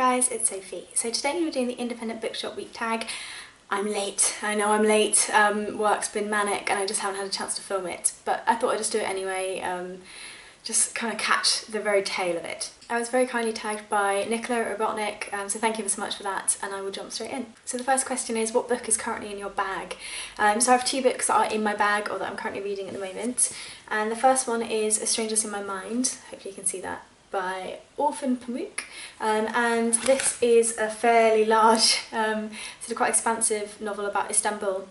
guys, it's Sophie. So today we're doing the Independent Bookshop Week Tag. I'm late, I know I'm late, work's been manic and I just haven't had a chance to film it, but I thought I'd just do it anyway, just kind of catch the very tail of it. I was very kindly tagged by Nicola Robotnik, so thank you so much for that, and I will jump straight in. So the first question is, what book is currently in your bag? So I have two books that are in my bag or that I'm currently reading at the moment, and the first one is A Stranger's in My Mind, hopefully you can see that, by Orphan Pamuk, and this is a fairly large, sort of quite expansive novel about Istanbul,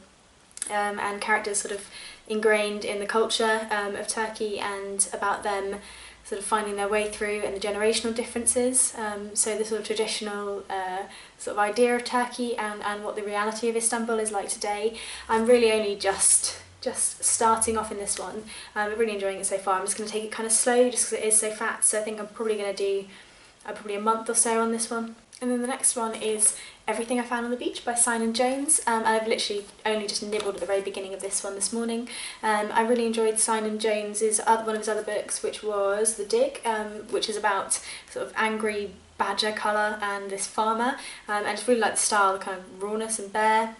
and characters sort of ingrained in the culture of Turkey and about them sort of finding their way through and the generational differences, so the sort of traditional sort of idea of Turkey and what the reality of Istanbul is like today. I'm really only just starting off in this one. I'm really enjoying it so far. I'm just going to take it kind of slow just because it is so fat, so I think I'm probably going to do probably a month or so on this one. And then the next one is Everything I Found on the Beach by Simon Jones, and I've literally only just nibbled at the very beginning of this one this morning. I really enjoyed Simon Jones's one of his other books, which was The Dig, which is about sort of angry badger colour and this farmer, and I just really like the style, the kind of rawness and bareness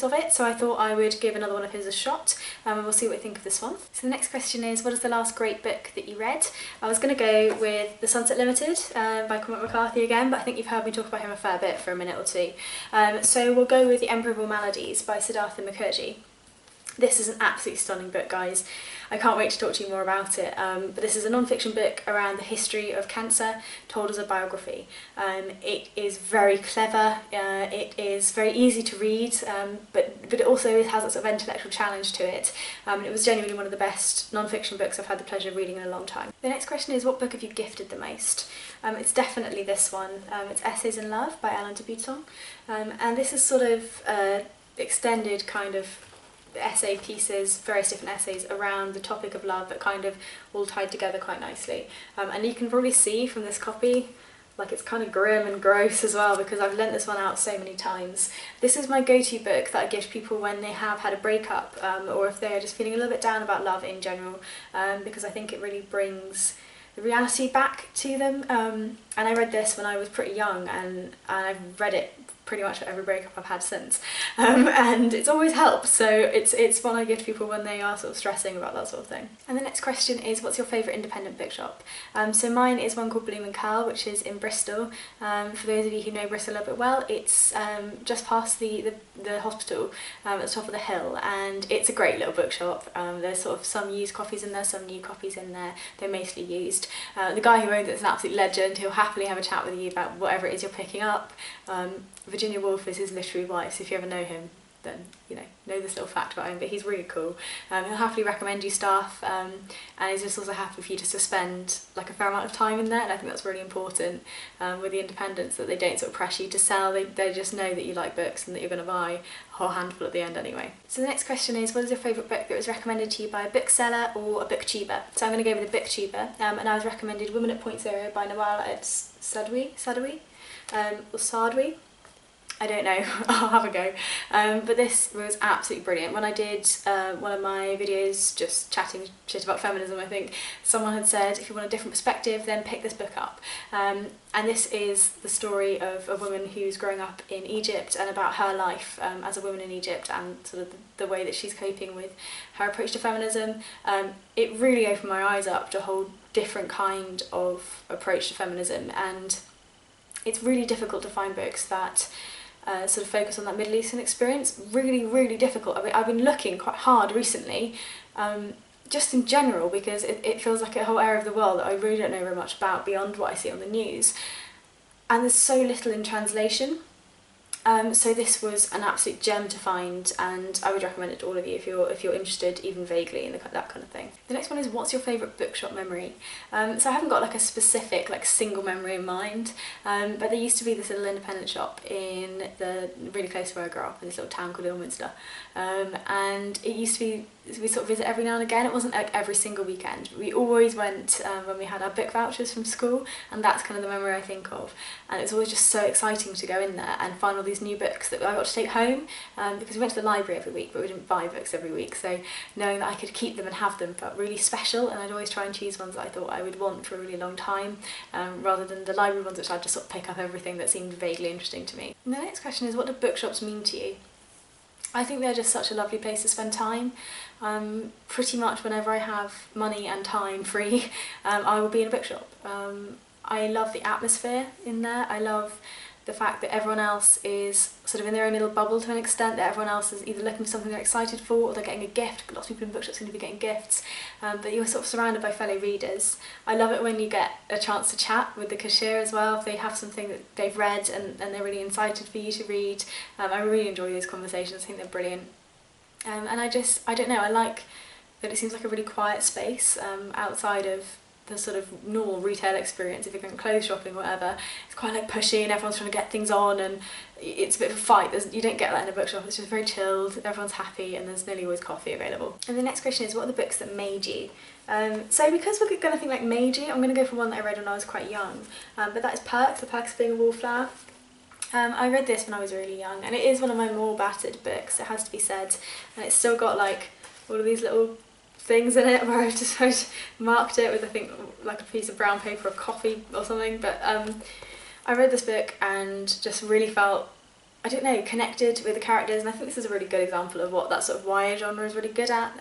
of it, so I thought I would give another one of his a shot, and we'll see what we think of this one. So the next question is, what is the last great book that you read? I was going to go with The Sunset Limited by Cormac McCarthy again, but I think you've heard me talk about him a fair bit for a minute or two. So we'll go with The Emperor of All Maladies by Siddhartha Mukherjee. This is an absolutely stunning book, guys. I can't wait to talk to you more about it, but this is a non-fiction book around the history of cancer told as a biography. It is very clever, it is very easy to read, but it also has a sort of intellectual challenge to it. It was genuinely one of the best non-fiction books I've had the pleasure of reading in a long time. The next question is, what book have you gifted the most? It's definitely this one. It's Essays in Love by Alain de Botton, and this is sort of extended kind of essay pieces, various different essays around the topic of love that kind of all tied together quite nicely. And you can probably see from this copy, like it's kind of grim and gross as well, because I've lent this one out so many times. This is my go-to book that I give to people when they have had a breakup, or if they're just feeling a little bit down about love in general, because I think it really brings the reality back to them. And I read this when I was pretty young, and I've read it pretty much for every breakup I've had since, and it's always helped, so it's one I give to people when they are sort of stressing about that sort of thing. And the next question is, what's your favourite independent bookshop? So mine is one called Bloom and Curl, which is in Bristol. For those of you who know Bristol a little bit well, it's just past the hospital at the top of the hill, and it's a great little bookshop. There's sort of some used copies in there, some new copies in there. They're mostly used. The guy who owns it is an absolute legend. He'll happily have a chat with you about whatever it is you're picking up. Virginia Woolf is his literary wife, so if you ever know him, then you know this little fact about him, but he's really cool. He'll happily recommend you stuff, and he's just also happy for you just to spend like a fair amount of time in there, and I think that's really important with the independents, that they don't sort of pressure you to sell, they just know that you like books and that you're going to buy a whole handful at the end anyway. So the next question is, what is your favourite book that was recommended to you by a bookseller or a booktuber? So I'm going to go with a booktuber, and I was recommended Woman at Point Zero by Nawal Saadawi, or Sadwi. I don't know, I'll have a go. But this was absolutely brilliant. When I did one of my videos just chatting shit about feminism, I think someone had said, if you want a different perspective, then pick this book up. And this is the story of a woman who's growing up in Egypt and about her life as a woman in Egypt and sort of the way that she's coping with her approach to feminism. It really opened my eyes up to a whole different kind of approach to feminism, and it's really difficult to find books that sort of focus on that Middle Eastern experience. Really, really difficult. I've been looking quite hard recently, just in general, because it feels like a whole area of the world that I really don't know very much about beyond what I see on the news. And there's so little in translation. So this was an absolute gem to find, and I would recommend it to all of you if you're interested even vaguely in that kind of thing. The next one is, what's your favourite bookshop memory? So I haven't got like a specific single memory in mind, but there used to be this little independent shop in really close to where I grew up, in this little town called Ilminster, and it used to be, we sort of visit every now and again. It wasn't like every single weekend. We always went when we had our book vouchers from school, and that's kind of the memory I think of. And it's always just so exciting to go in there and find all these these new books that I got to take home, because we went to the library every week but we didn't buy books every week, so knowing that I could keep them and have them felt really special, and I'd always try and choose ones that I thought I would want for a really long time, rather than the library ones which I'd just sort of pick up everything that seemed vaguely interesting to me. And the next question is, what do bookshops mean to you? I think they're just such a lovely place to spend time. Pretty much whenever I have money and time free, I will be in a bookshop. I love the atmosphere in there. I love the fact that everyone else is sort of in their own little bubble to an extent, that everyone else is either looking for something they're excited for or they're getting a gift. Lots of people in bookshops seem to be getting gifts, but you're sort of surrounded by fellow readers. I love it when you get a chance to chat with the cashier as well, if they have something that they've read and they're really excited for you to read. I really enjoy those conversations, I think they're brilliant. And I don't know, I like that it seems like a really quiet space outside of the sort of normal retail experience. If you're going clothes shopping or whatever, it's quite like pushy and everyone's trying to get things on and it's a bit of a fight. You don't get that in a bookshop, it's just very chilled, everyone's happy and there's nearly always coffee available. And the next question is, what are the books that made you? So because we're going to think like made you, I'm going to go for one that I read when I was quite young, but that is Perks, The Perks of Being a Wallflower. I read this when I was really young and it is one of my more battered books, it has to be said, and it's still got like all of these little things in it where I just marked it with, I think, like a piece of brown paper of coffee or something, but I read this book and just really felt, I don't know, connected with the characters, and I think this is a really good example of what that sort of YA genre is really good at,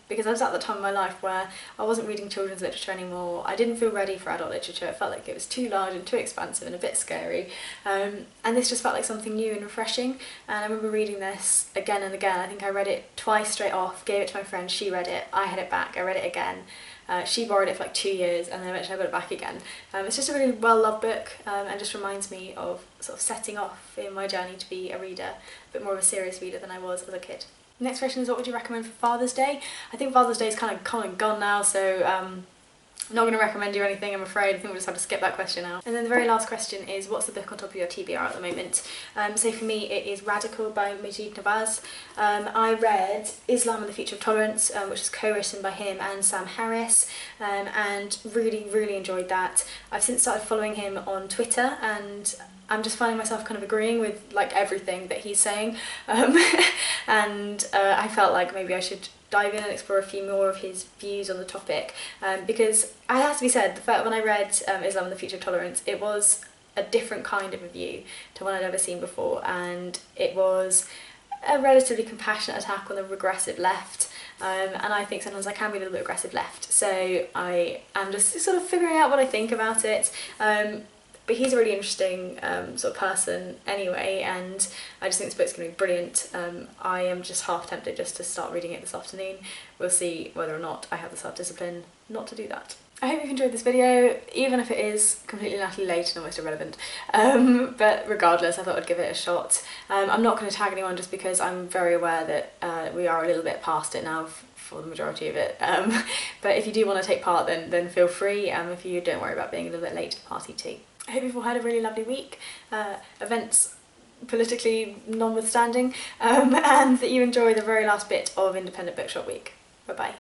because I was at the time of my life where I wasn't reading children's literature anymore. I didn't feel ready for adult literature, it felt like it was too large and too expansive and a bit scary, and this just felt like something new and refreshing, and I remember reading this again and again. I think I read it twice straight off, gave it to my friend, she read it, I had it back, I read it again. She borrowed it for like 2 years and then eventually I got it back again. It's just a really well-loved book, and just reminds me of sort of setting off in my journey to be a reader, a bit more of a serious reader than I was as a kid. Next question is, what would you recommend for Father's Day? I think Father's Day is kind of gone now, so I'm not going to recommend you anything, I'm afraid. I think we'll just have to skip that question out. And then the very last question is, what's the book on top of your TBR at the moment? So for me it is Radical by Maajid Nawaz. I read Islam and the Future of Tolerance, which is co-written by him and Sam Harris, and really enjoyed that. I've since started following him on Twitter and I'm just finding myself kind of agreeing with like everything that he's saying, and I felt like maybe I should dive in and explore a few more of his views on the topic, because it has to be said, the fact when I read Islam and the Future of Tolerance, it was a different kind of a view to one I'd ever seen before, and it was a relatively compassionate attack on the regressive left, and I think sometimes I can be a little bit aggressive left, so I am just sort of figuring out what I think about it. But he's a really interesting sort of person anyway, and I just think this book's going to be brilliant. I am just half tempted just to start reading it this afternoon. We'll see whether or not I have the self-discipline not to do that. I hope you've enjoyed this video, even if it is completely and utterly late and almost irrelevant. But regardless, I thought I'd give it a shot. I'm not going to tag anyone just because I'm very aware that we are a little bit past it now for the majority of it. But if you do want to take part, then feel free. If you don't worry about being a little bit late to the party too. I hope you've all had a really lovely week, events politically notwithstanding, and that you enjoy the very last bit of Independent Bookshop Week. Bye bye.